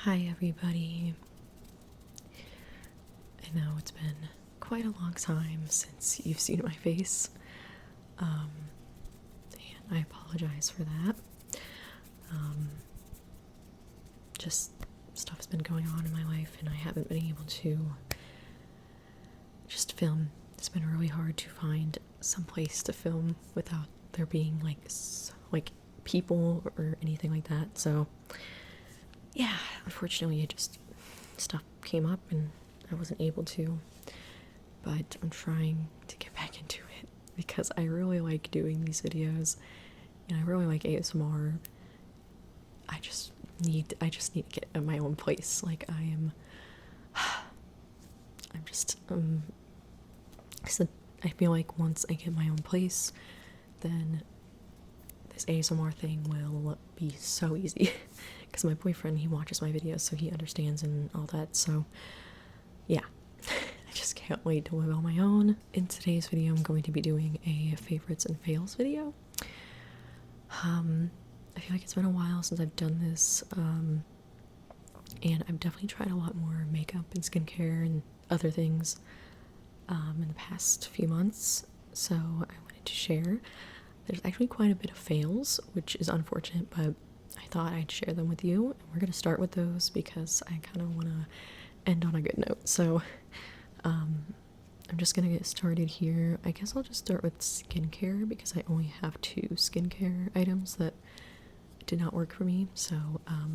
Hi everybody. I know it's been quite a long time since you've seen my face, and I apologize for that. Just stuff's been going on in my life and I haven't been able to just film. It's been really hard to find some place to film without there being like people or anything like that. So yeah, unfortunately it just stuff came up and I wasn't able to, but I'm trying to get back into it because I really like doing these videos and I really like ASMR. I just need to get in my own place. Like I'm just I feel like once I get my own place, then this ASMR thing will be so easy because my boyfriend, he watches my videos so he understands and all that. So yeah, I just can't wait to live on my own. In today's video I'm going to be doing a favorites and fails video. I feel like it's been a while since I've done this, and I've definitely tried a lot more makeup and skincare and other things in the past few months, so I wanted to share. There's actually quite a bit of fails, which is unfortunate, but I thought I'd share them with you, and we're going to start with those because I kind of want to end on a good note. So I'm just going to get started here. I guess I'll just start with skincare because I only have 2 skincare items that did not work for me, so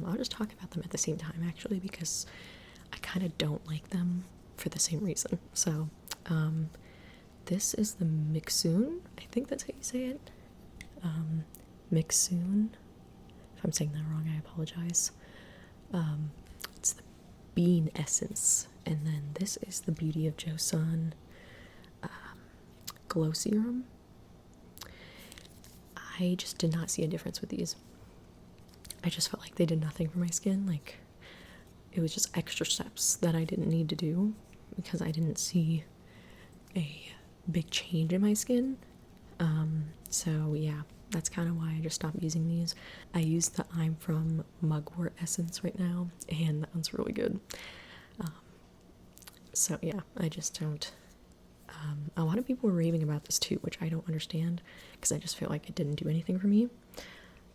I'll just talk about them at the same time actually because I kind of don't like them for the same reason. So this is the Mixoon, I think that's how you say it. Mixoon. If I'm saying that wrong, I apologize. It's the Bean Essence, and then this is the Beauty of Joseon Glow Serum. I just did not see a difference with these. I just felt like they did nothing for my skin. Like, it was just extra steps that I didn't need to do because I didn't see a big change in my skin. So yeah, that's kind of why I just stopped using these. I use the I'm From Mugwort Essence right now, and that one's really good. So yeah, I just don't. A lot of people were raving about this too, which I don't understand because I just feel like it didn't do anything for me.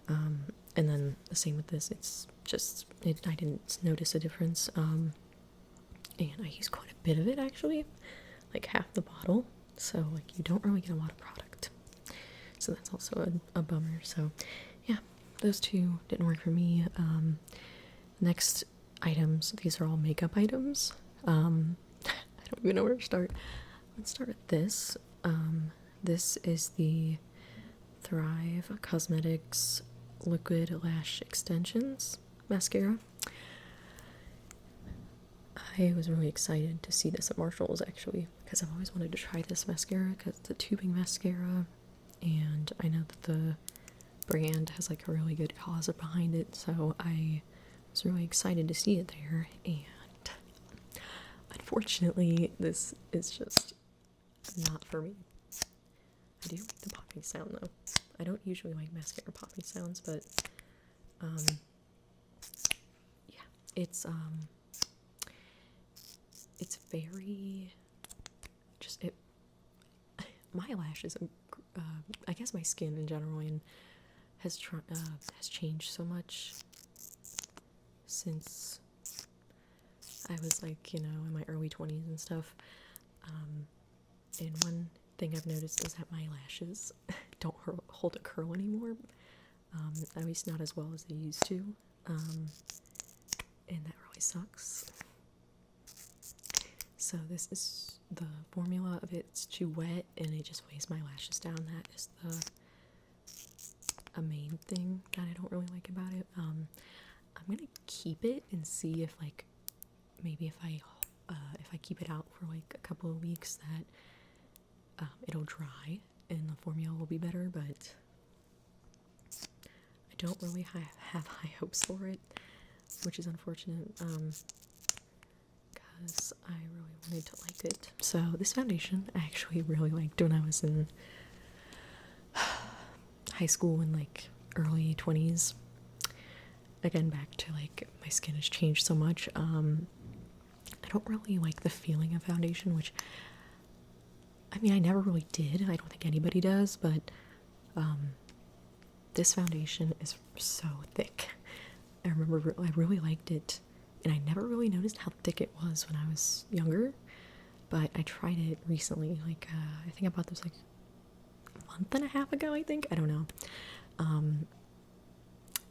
And then the same with this, it's just, I didn't notice a difference. And I use quite a bit of it actually, like half the bottle. So like you don't really get a lot of product. So that's also a bummer. So yeah, those 2 didn't work for me. Next items, these are all makeup items. I don't even know where to start. Let's start with this. This is the Thrive Cosmetics Liquid Lash Extensions mascara. I was really excited to see this at Marshall's actually because I've always wanted to try this mascara because it's a tubing mascara and I know that the brand has like a really good cause behind it, so I was really excited to see it there. And unfortunately this is just not for me. I do like the popping sound though. I don't usually like mascara popping sounds, but yeah, it's very just it. My lashes, I guess my skin in general, and has changed so much since I was like, you know, in my early 20s and stuff. And one thing I've noticed is that my lashes don't hold a curl anymore, at least not as well as they used to, and that really sucks. So this is the formula of it. It's too wet and it just weighs my lashes down. That is a main thing that I don't really like about it. I'm gonna keep it and see if like maybe if I keep it out for like a couple of weeks that it'll dry and the formula will be better, but I don't really have high hopes for it, which is unfortunate because I really wanted to like it. So this foundation I actually really liked when I was in high school and like early 20s. again, back to like my skin has changed so much. I don't really like the feeling of foundation, which, I mean, I never really did. I don't think anybody does, but this foundation is so thick. I remember I really liked it, and I never really noticed how thick it was when I was younger, but I tried it recently. Like, I think I bought this like a month and a half ago, I think. I don't know.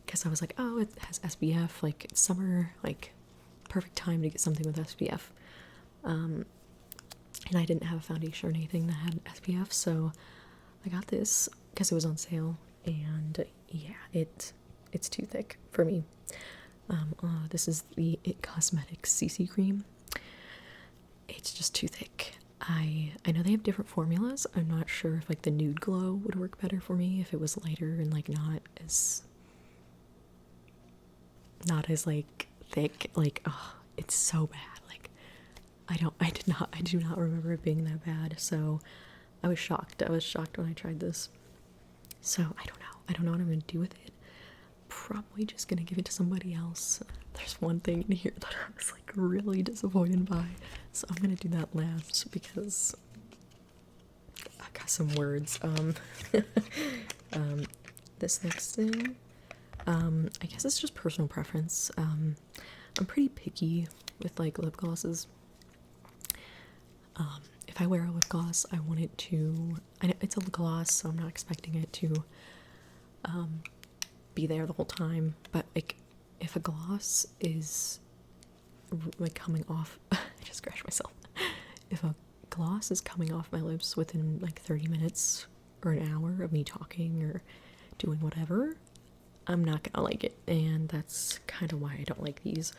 Because I was like, oh, it has SPF, like, it's summer, like, perfect time to get something with SPF. And I didn't have a foundation or anything that had SPF, so I got this because it was on sale, and yeah, it's too thick for me. This is the It Cosmetics CC cream. It's just too thick. I know they have different formulas. I'm not sure if like the nude glow would work better for me if it was lighter and like not as like thick. Like, oh, it's so bad. Like, I do not remember it being that bad. So I was shocked. I was shocked when I tried this. So I don't know. I don't know what I'm gonna do with it. Probably just gonna give it to somebody else. There's one thing in here that I was like really disappointed by, so I'm gonna do that last because I got some words. This next thing, I guess it's just personal preference. I'm pretty picky with like lip glosses. If I wear a lip gloss, I want it to. I know it's a lip gloss, so I'm not expecting it to be there the whole time. But like, if a gloss is like coming off, I just scratched myself. If a gloss is coming off my lips within like 30 minutes or an hour of me talking or doing whatever, I'm not gonna like it, and that's kind of why I don't like these.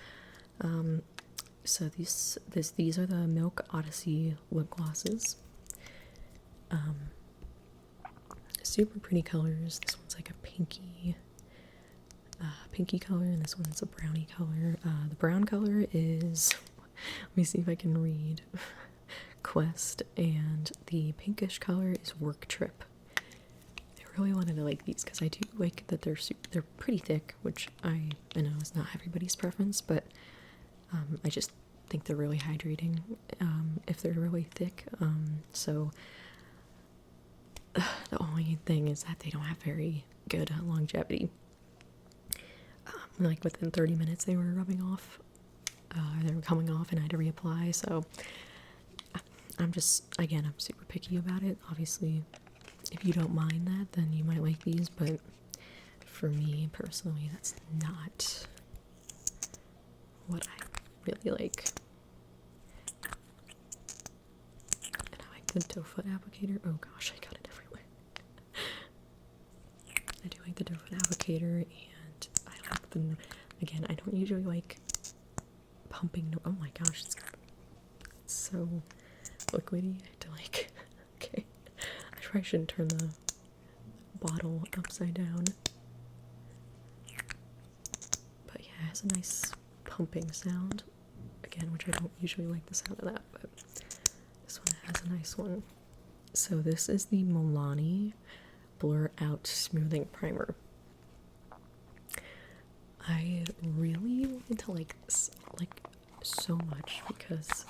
So these are the Milk Odyssey lip glosses. Super pretty colors. This one's like a pinky color, and this one's a brownie color. The brown color is, let me see if I can read, Quest, and the pinkish color is Work Trip. I really wanted to like these because I do like that they're pretty thick, which I know is not everybody's preference, but I just think they're really hydrating if they're really thick. So the only thing is that they don't have very good longevity. Like within 30 minutes they were rubbing off, they were coming off, and I had to reapply. So I'm super picky about it. Obviously, if you don't mind that, then you might like these, but for me personally, that's not what I really like. And I like the doe foot applicator. Oh gosh, I got it everywhere. I do like the doe foot applicator, and I like the, again, I don't usually like pumping. Oh my gosh, it's so liquidy. I have to like, okay, I probably shouldn't turn the bottle upside down. But yeah, it has a nice pumping sound, again, which I don't usually like the sound of that, but this one has a nice one. So this is the Milani Blur Out Smoothing Primer. I really wanted to like this like so much because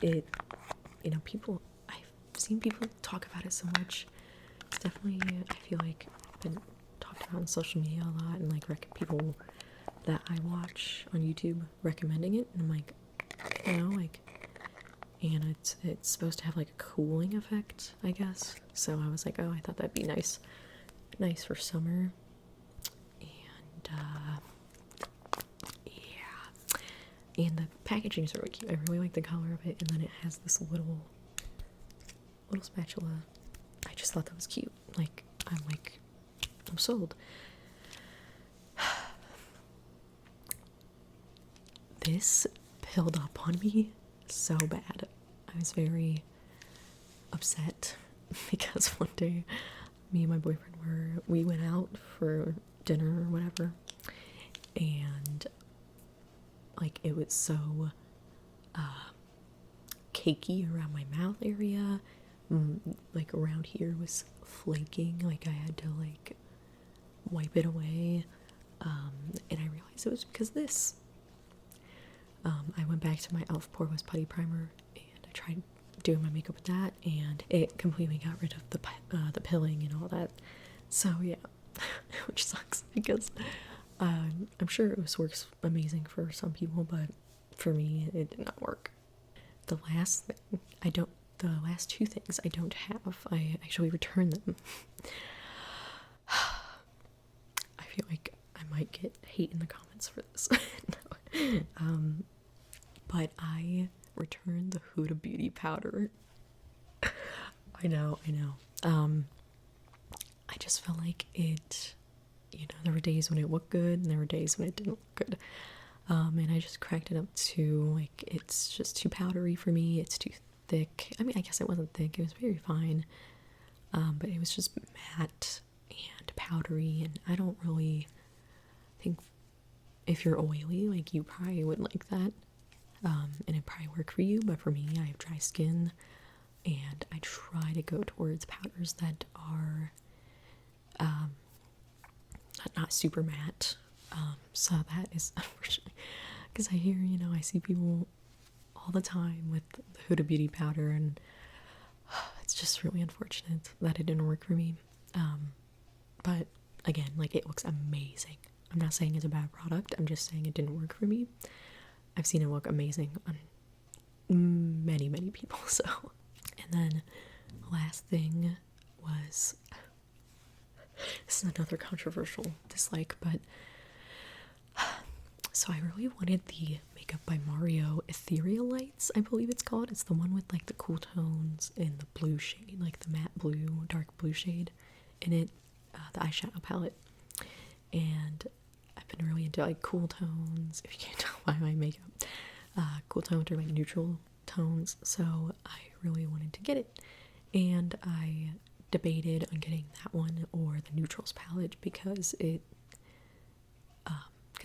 it, you know, I've seen people talk about it so much. It's definitely, I feel like, been talked about on social media a lot, and like people that I watch on YouTube recommending it, and I'm like, you know, like, and it's supposed to have like a cooling effect, I guess. So I was like, oh, I thought that'd be nice for summer. And yeah, and the packaging is really cute. I really like the color of it, and then it has this little spatula. I just thought that was cute. Like, I'm sold. This pilled up on me so bad. I was very upset because one day me and my boyfriend we went out for dinner or whatever, and like it was so cakey around my mouth area. Like around here was flaking, like I had to like wipe it away. And I realized it was because of this. I went back to my e.l.f. Poreless Putty Primer and I tried doing my makeup with that, and it completely got rid of the pilling and all that. So yeah, which sucks because I'm sure it works amazing for some people, but for me it did not work. The last thing I don't, the last two things I don't have, I actually returned them. I feel like I might get hate in the comments for this. No. But I returned the Huda Beauty powder. I know. I just felt like it, there were days when it looked good and there were days when it didn't look good. And I just cracked it up to, like, it's just too powdery for me. It's too thick. I mean, I guess it wasn't thick. It was very fine. But it was just matte and powdery, and I don't really think if you're oily, like, you probably wouldn't like that. And it'd probably work for you, but for me, I have dry skin, and I try to go towards powders that are not super matte. So that is unfortunately, because I hear, I see people all the time with the Huda Beauty powder, and it's just really unfortunate that it didn't work for me. But again, like, it looks amazing. I'm not saying it's a bad product, I'm just saying it didn't work for me. I've seen it look amazing on many, many people, so. And then the last thing was, this is another controversial dislike, but so I really wanted the Makeup by Mario Ethereal Lights, I believe it's called. It's the one with, like, the cool tones and the blue shade, like the matte blue, dark blue shade in it, the eyeshadow palette. And I've been really into, like, cool tones, if you can't tell by my makeup. Cool tones are, like, neutral tones, so I really wanted to get it. And I debated on getting that one or the neutrals palette because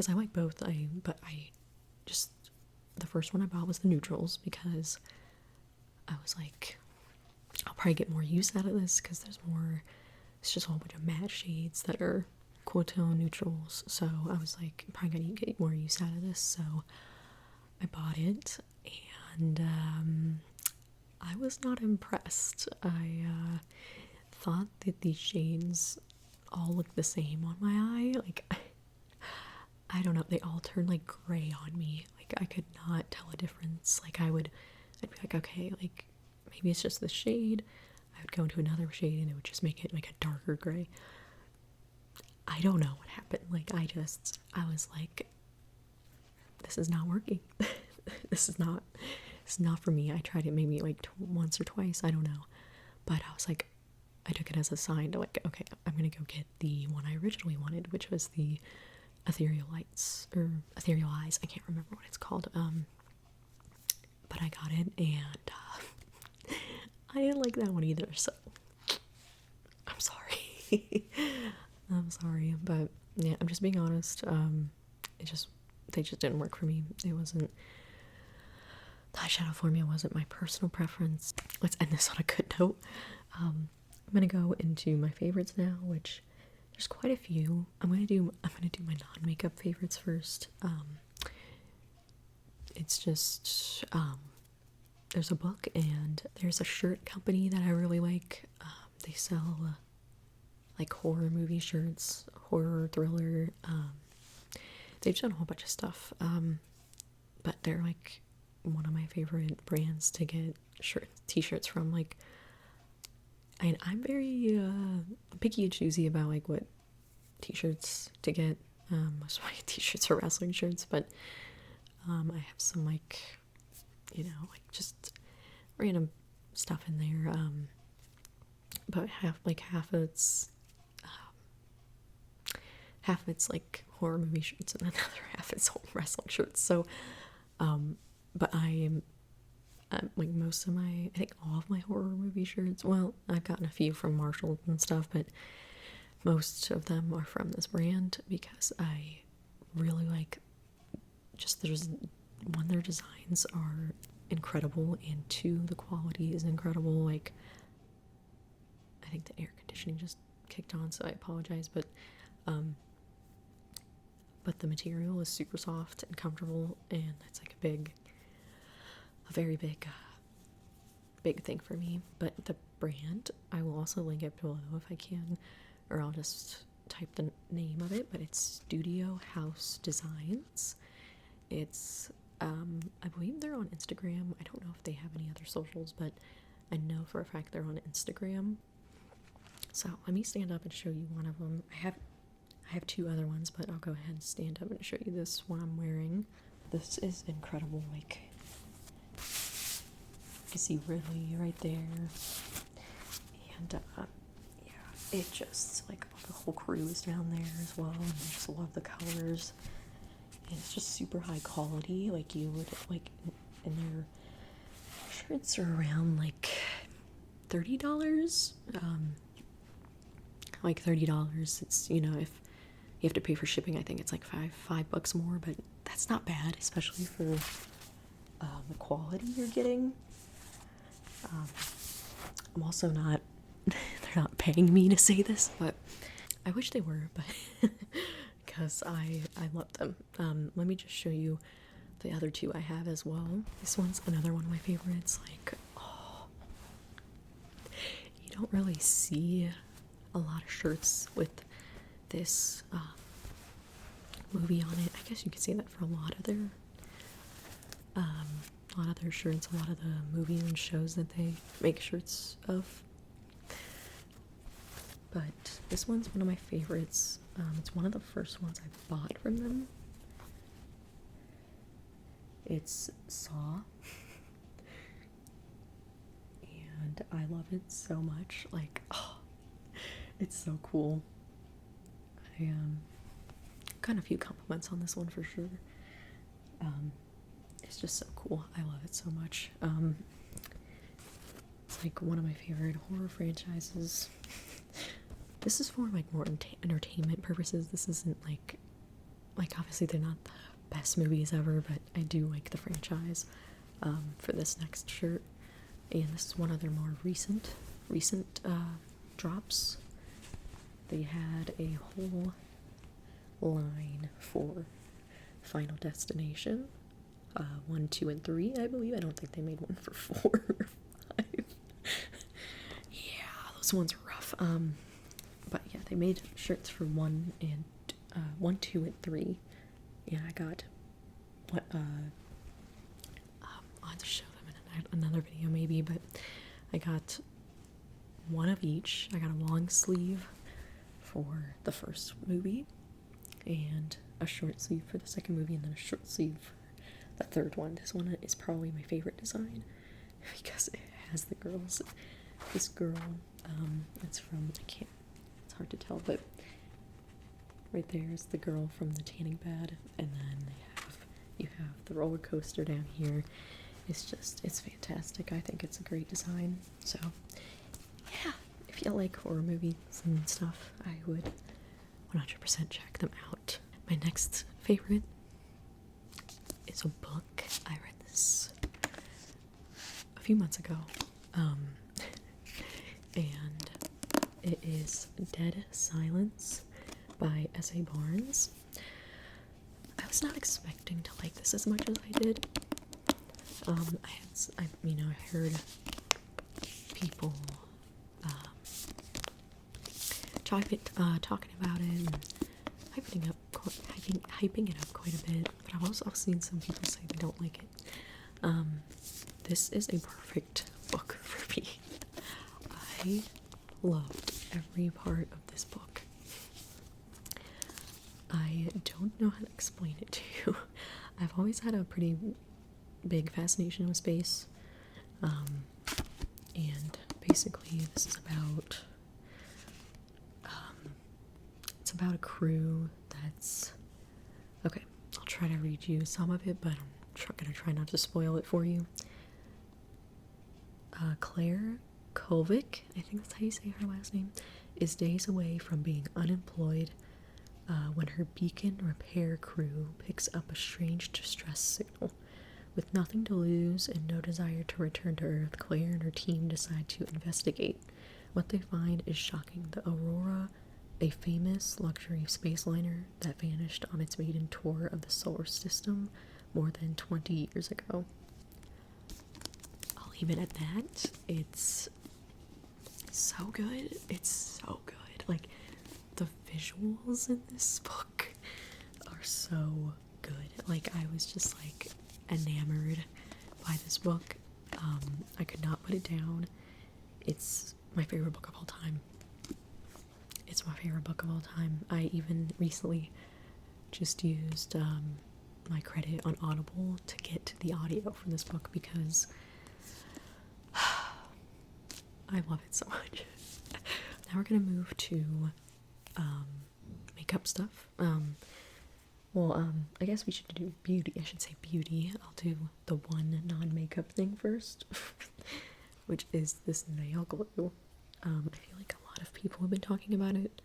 I like both. But the first one I bought was the neutrals because I was like, I'll probably get more use out of this because it's just a whole bunch of matte shades that are cool tone neutrals. So I was like, I'm probably gonna get more use out of this. So I bought it, and I was not impressed. I thought that these shades all looked the same on my eye. Like, I don't know, they all turned, like, gray on me. Like, I could not tell a difference. Like, I'd be like, okay, like, maybe it's just the shade. I would go into another shade and it would just make it, like, a darker gray. I don't know what happened. Like, I was like, this is not working. This is not for me. I tried it maybe, like, once or twice, I don't know. But I was like, I took it as a sign to, like, okay, I'm gonna go get the one I originally wanted, which was the Ethereal Lights, or Ethereal Eyes, I can't remember what it's called. But I got it, and I didn't like that one either, so I'm sorry. I'm sorry, but yeah, I'm just being honest. They just didn't work for me. It wasn't, the eyeshadow formula wasn't my personal preference. Let's end this on a good note. I'm gonna go into my favorites now, which there's quite a few. I'm gonna do my non-makeup favorites first. It's just there's a book and there's a shirt company that I really like. They sell like horror movie shirts, horror, thriller. They've done a whole bunch of stuff. But they're, like, one of my favorite brands to get t-shirts from. Like, I'm very picky and choosy about, like, what t-shirts to get. Most of my t-shirts are wrestling shirts, but I have some, like, like, just random stuff in there. But half of it's like horror movie shirts and another half is wrestling shirts. So but I am like, most of I think all of my horror movie shirts, well, I've gotten a few from Marshalls and stuff, but most of them are from this brand because I really like, just there's one, their designs are incredible, and two, the quality is incredible. Like, I think the air conditioning just kicked on, so I apologize, but but the material is super soft and comfortable, and it's like a very big thing for me. But the brand, I will also link it below if I can, or I'll just type the name of it, but it's Studio House Designs. It's I believe they're on Instagram. I don't know if they have any other socials, but I know for a fact they're on Instagram. So let me stand up and show you one of them. I have two other ones, but I'll go ahead and stand up and show you this one I'm wearing. This is incredible. Like, you can see Ridley right there, and yeah, it just, like, the whole crew is down there as well, and I just love the colors, and it's just super high quality. Like, you would, like, and their shirts are around like $30, like $30. It's, you know, if you have to pay for shipping, I think it's like $5 more, but that's not bad, especially for the quality you're getting. I'm also not, they're not paying me to say this, but I wish they were, but because I love them. Let me just show you the other two I have as well. This one's another one of my favorites. Like, oh, you don't really see a lot of shirts with this movie on it. I guess you could say that for a lot of their shirts, a lot of the movies and shows that they make shirts of. But this one's one of my favorites. It's one of the first ones I bought from them. It's Saw, and I love it so much. Like, oh, it's so cool. I got a few compliments on this one for sure. It's just so cool. I love it so much. It's like one of my favorite horror franchises. This is for like more entertainment purposes. This isn't like obviously they're not the best movies ever, but I do like the franchise for this next shirt. And this is one of their more recent drops. They had a whole line for Final Destination 1, 2, and 3, I believe. I don't think they made one for 4 or 5. Yeah, those ones were rough. But yeah, they made shirts for 1, 2, and 3. Yeah, I got what I'll have to show them in another video maybe, but I got one of each. I got a long sleeve for the first movie, and a short sleeve for the second movie, and then a short sleeve for the third one. This one is probably my favorite design because it has the girls. This girl, it's from, it's hard to tell, but right there is the girl from the tanning bed, and then you have the roller coaster down here. It's fantastic. I think it's a great design. So yeah, if you like horror movies and stuff, I would 100% check them out. My next favorite is a book. I read this a few months ago, and it is Dead Silence by S.A. Barnes. I was not expecting to like this as much as I did. I heard people talking about it and hyping it up quite a bit, but I've also seen some people say they don't like it. This is a perfect book for me. I loved every part of this book. I don't know how to explain it to you. I've always had a pretty big fascination with space, and basically this is about it's about a crew that's okay. I'll try to read you some of it, but I'm gonna try not to spoil it for you. Claire Kovic, I think that's how you say her last name, is days away from being unemployed when her beacon repair crew picks up a strange distress signal. With nothing to lose and no desire to return to Earth, Claire and her team decide to investigate. What they find is shocking. The Aurora a famous luxury space liner that vanished on its maiden tour of the solar system more than 20 years ago. I'll leave it at that. It's so good. It's so good. Like, the visuals in this book are so good. Like, I was just like enamored by this book. I could not put it down. It's my favorite book of all time. It's my favorite book of all time. I even recently just used my credit on Audible to get the audio from this book because I love it so much. Now we're gonna move to makeup stuff. I guess we should do beauty. I should say beauty. I'll do the one non-makeup thing first, which is this nail glue. I feel like a lot of people have been talking about it.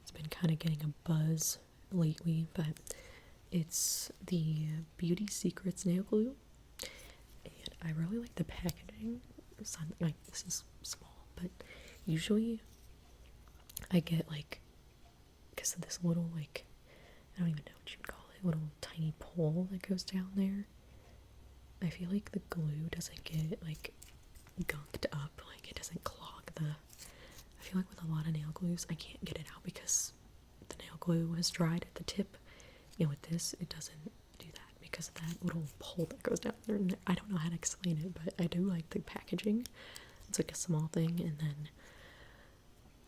It's been kind of getting a buzz lately, but it's the Beauty Secrets nail glue, and I really like the packaging. It's not, like, this is small, but usually I get like, because of this little, like, I don't even know what you'd call it, little tiny pole that goes down there. I feel like the glue doesn't get like gunked up, like it doesn't clog the. I feel like with a lot of nail glues, I can't get it out because the nail glue has dried at the tip. And with this, it doesn't do that because of that little pole that goes down there. And I don't know how to explain it, but I do like the packaging. It's like a small thing, and then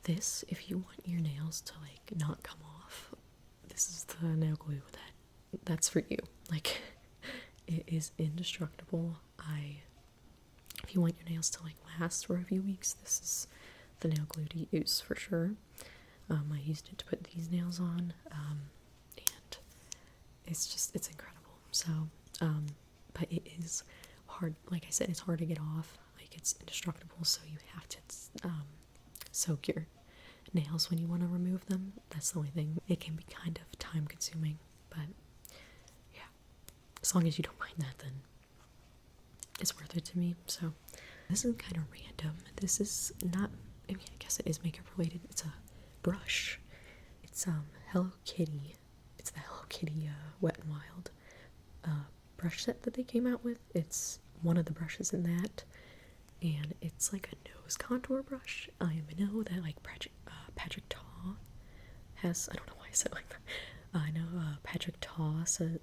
this, if you want your nails to like not come off, this is the nail glue that's for you. Like, it is indestructible. If you want your nails to like last for a few weeks, this is the nail glue to use for sure. I used it to put these nails on, and it's incredible. So, but it is hard. Like I said, it's hard to get off. Like, it's indestructible, so you have to soak your nails when you want to remove them. That's the only thing. It can be kind of time consuming, but yeah, as long as you don't mind that, then it's worth it to me. So this is kind of random. This is not, I mean, I guess it is makeup related. It's a brush. It's Hello Kitty. It's the Hello Kitty Wet n Wild brush set that they came out with. It's one of the brushes in that, and it's like a nose contour brush. I know that like Patrick Taw has, I don't know why I said it like that. I know Patrick Taw said,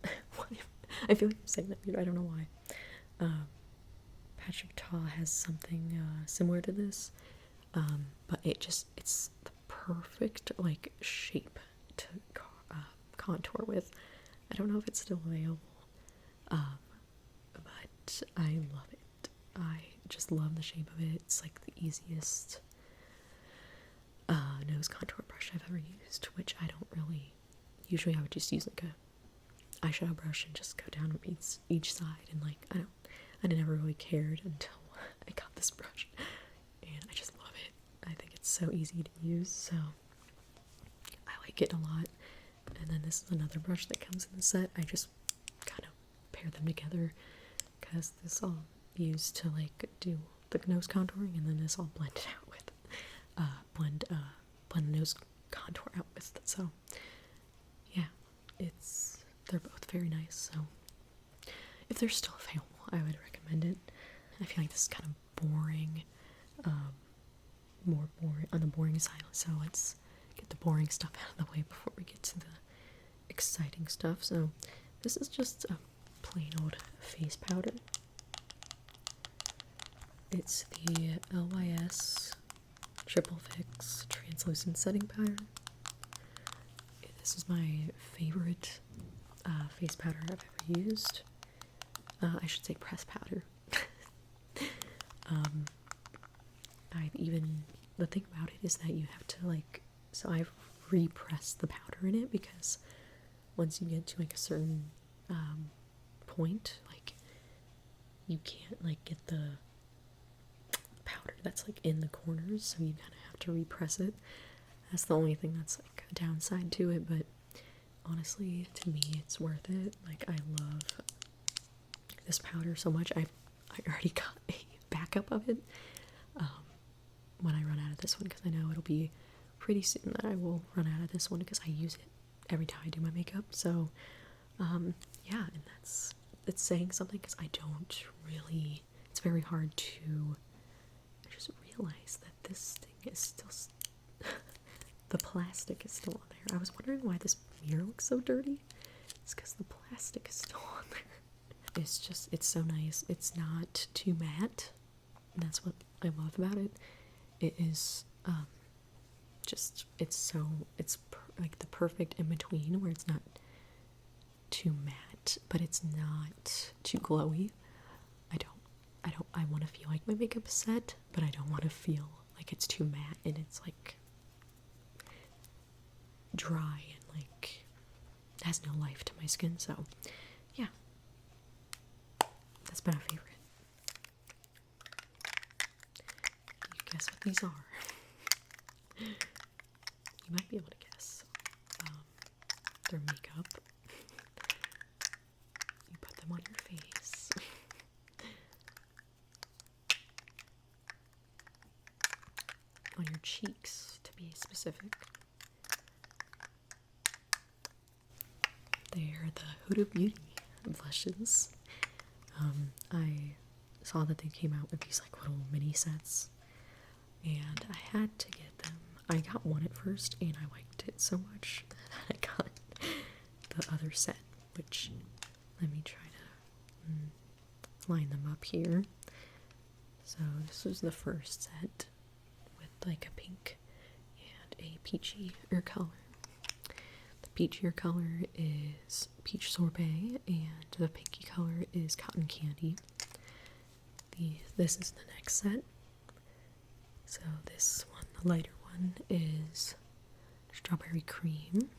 I feel like I'm saying that weird, I don't know why. Patrick Taw has something similar to this, but it's the perfect like shape to contour with. I don't know if it's still available, but I love it. I just love the shape of it. It's like the easiest nose contour brush I've ever used, which I don't really, usually I would just use like a eyeshadow brush and just go down each side, and like I never really cared until I got this brush, and I just love it. I think it's so easy to use, so I like it a lot. And then this is another brush that comes in the set. I just kind of pair them together because this I'll use to like do the nose contouring, and then this I'll blend it out with blend the nose contour out with. So yeah, they're both very nice. So if they're still available, I would recommend it. I feel like this is kind of boring, more boring on the boring side. So let's get the boring stuff out of the way before we get to the exciting stuff. So this is just a plain old face powder. It's the LYS Triple Fix Translucent Setting Powder. This is my favorite face powder I've ever used. I should say press powder. The thing about it is that you have to like, so I've repressed the powder in it because once you get to like a certain point, like you can't like get the powder that's like in the corners, so you kind of have to repress it. That's the only thing that's like a downside to it, but honestly, to me, it's worth it. Like, I love this powder so much. I already got a backup of it when I run out of this one, because I know it'll be pretty soon that I will run out of this one because I use it every time I do my makeup. So, yeah, and it's saying something because I don't really. It's very hard to. I just realized that this thing is still. The plastic is still on there. I was wondering why this mirror looks so dirty. It's because the plastic is still on there. It's so nice. It's not too matte. That's what I love about it. It is, it's like the perfect in between where it's not too matte, but it's not too glowy. I want to feel like my makeup is set, but I don't want to feel like it's too matte and it's like dry and like has no life to my skin. So yeah, that's been a favorite. You guess what these are? You might be able to guess. They're makeup. You put them on your face. On your cheeks, to be specific. They're the Huda Beauty blushes. I saw that they came out with these like little mini sets, and I had to get them. I got one at first, and I liked it so much that I got the other set, which, let me try to line them up here. So this was the first set with like a pink and a peachy color. The peachier color is peach sorbet, and the pinky color is cotton candy. This is the next set. So this one, the lighter one, is strawberry cream,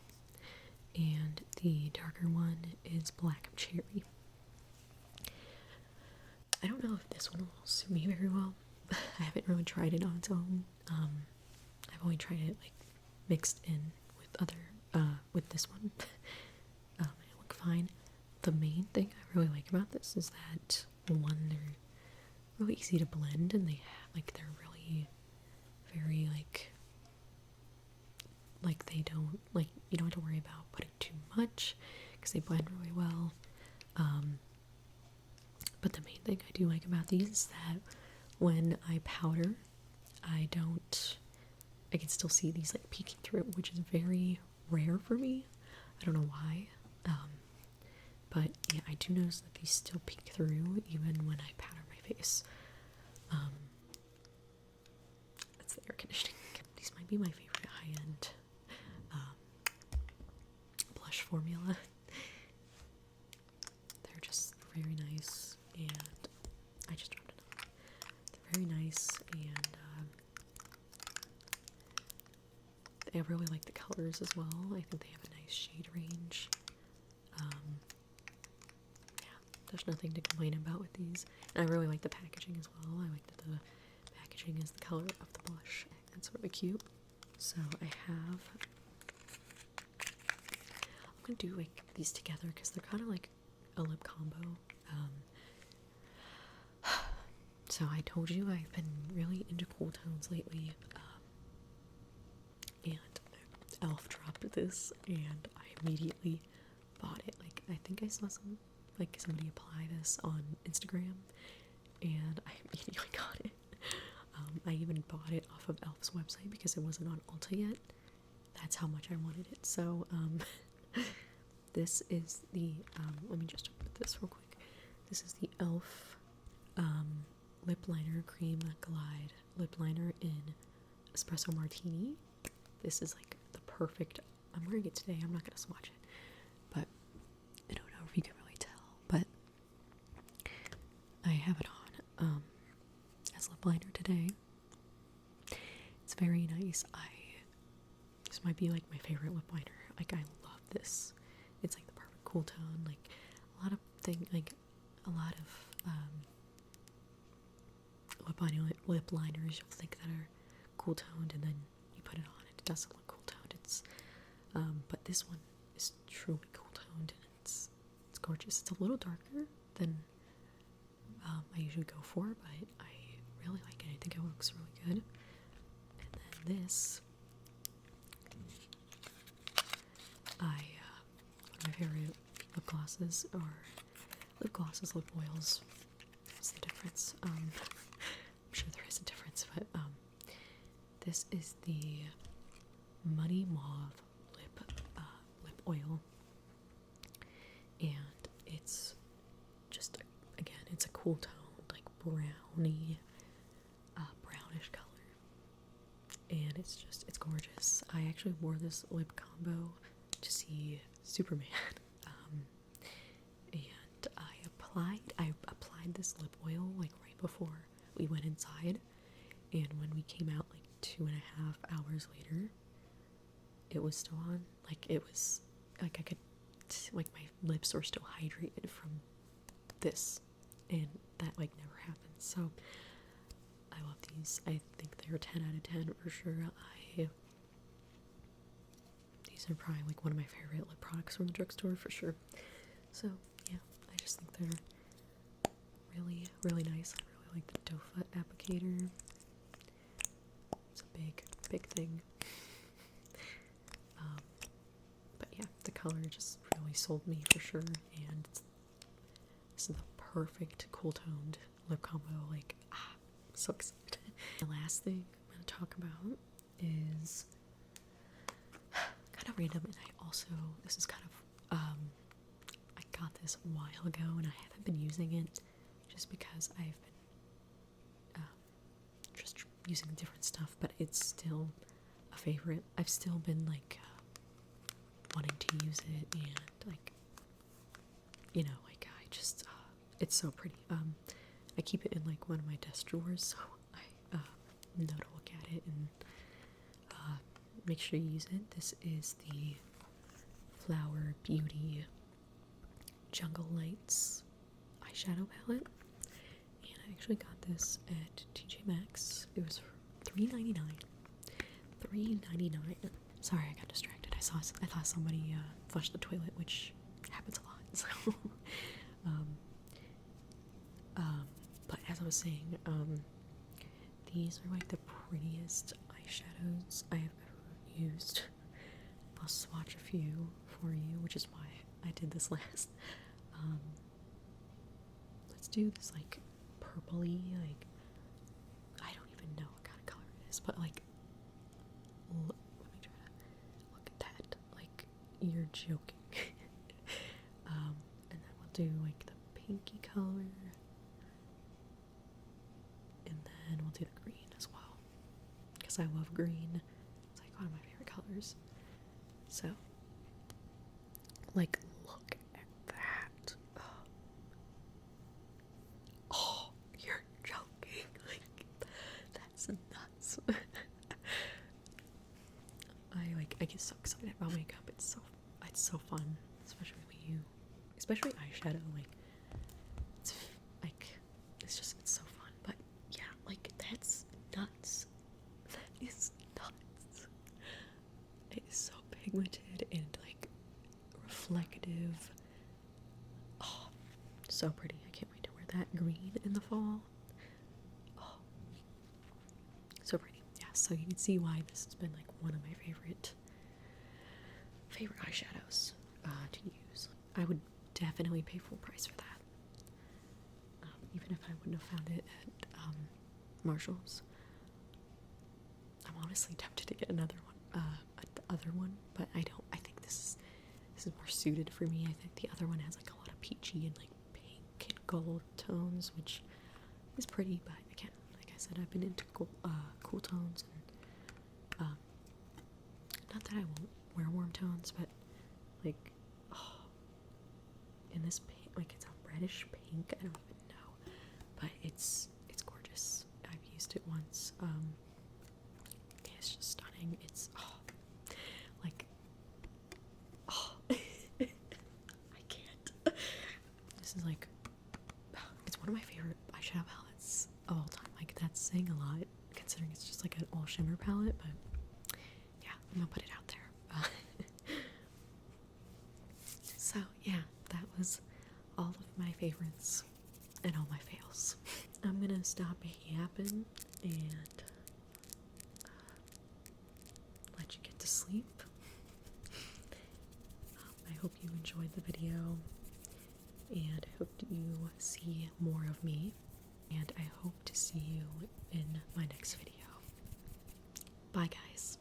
and the darker one is black cherry. I don't know if this one will suit me very well. I haven't really tried it on its own. I've only tried it like mixed in with with this one. It looked fine. The main thing I really like about this is that, one, they're really easy to blend, and they're really very like they don't, like, you don't have to worry about putting too much because they blend really well. But the main thing I do like about these is that when I powder, I can still see these like peeking through, which is very rare for me. I don't know why. But yeah, I do notice that these still peek through even when I powder my face. That's the air conditioning. These might be my favorite high-end blush formula. They're just very nice, and I just dropped it on. They're very nice, and I really like the colors as well. I think they have a nice shade range. Yeah, there's nothing to complain about with these. And I really like the packaging as well. I like that the packaging is the color of the blush. It's really cute. So I have, I'm gonna do like these together because they're kind of like a lip combo. So I told you I've been really into cool tones lately, and Elf dropped this, and I immediately bought it. Like, I think I saw somebody apply this on Instagram, and I immediately got it. I even bought it off of Elf's website because it wasn't on Ulta yet. That's how much I wanted it. So, this is the, let me just open this real quick. This is the Elf Lip Liner Cream Glide Lip Liner in Espresso Martini. This is like the perfect, I'm wearing it today, I'm not going to swatch it, but I don't know if you can really tell, but I have it on as lip liner today. It's very nice. This might be like my favorite lip liner. Like, I love this. It's like the perfect cool tone. Like a lot of lip liners you'll think that are cool toned, and then you put it on and it doesn't look cool toned. It's but this one is truly cool toned, and it's gorgeous. It's a little darker than I usually go for, but I really like it. I think it looks really good. And then this one of my favorite lip glosses, or lip glosses, lip oils. What's the difference? I'm sure there is a difference, but this is the Muddy Mauve lip oil, and it's just, again, it's a cool tone, like brownie, brownish color, and it's gorgeous. I actually wore this lip combo to see Superman, and I applied this lip oil like right before we went inside, and when we came out like 2.5 hours later, it was still on. Like, it was like I could, like, my lips were still hydrated from this, and that like never happens. So I love these. I think they're 10 out of 10 for sure. These are probably like one of my favorite lip products from the drugstore for sure. So yeah, I just think they're really, really nice. I really like the doe foot applicator. It's a big thing. But yeah, the color just really sold me for sure, and this is the perfect cool toned lip combo. Like, I'm so excited. The last thing I'm gonna talk about is kind of random, and this is kind of, I got this a while ago and I haven't been using it just because I've been just using different stuff, but it's still a favorite. I've still been like wanting to use it, and like, you know, like, I just it's so pretty. I keep it in like one of my desk drawers, so I know to look at it and make sure you use it. This is the Flower Beauty Jungle Lights eyeshadow palette, and I actually got this at TJ Maxx. It was $3.99. $3.99. Sorry, I got distracted. I thought somebody flushed the toilet, which happens a lot. So, but as I was saying, these are like the prettiest eyeshadows I have ever used. I'll swatch a few for you, which is why I did this last. Let's do this like purpley, like, I don't even know what kind of color it is, but like, let me try to look at that. Like, you're joking. And then we'll do like the pinky color, and then we'll do the green as well, because I love green. It's like one of my favorite colors. So, like, look at that. Oh, you're joking. Like, that's nuts. I get so excited about makeup. It's so fun, especially eyeshadow. Like, it's so fun. But yeah, like, that's nuts. That is nuts. It is so pigmented and like reflective. Oh, so pretty. I can't wait to wear that green in the fall. Oh, so pretty. Yeah, so you can see why this has been like one of my favorite eyeshadows to use. I would definitely pay full price for that. Even if I wouldn't have found it at Marshall's. I'm honestly tempted to get another one, the other one, but I don't. I think this is more suited for me. I think the other one has like a lot of peachy and like pink and gold tones, which is pretty, but again, like I said, I've been into cool tones, and not that I won't wear warm tones, but like, in this pink, like, it's a reddish pink. I don't even know, but it's gorgeous. I've used it once. It's just stunning. It's I can't. This is like, it's one of my favorite eyeshadow palettes of all time. Like, that's saying a lot considering it's just like an all shimmer palette, but yeah, I'm gonna put it out there. So yeah, that was all of my favorites and all my fails. I'm gonna stop yapping and let you get to sleep. hope you enjoyed the video, and I hope you see more of me, and I hope to see you in my next video. Bye, guys.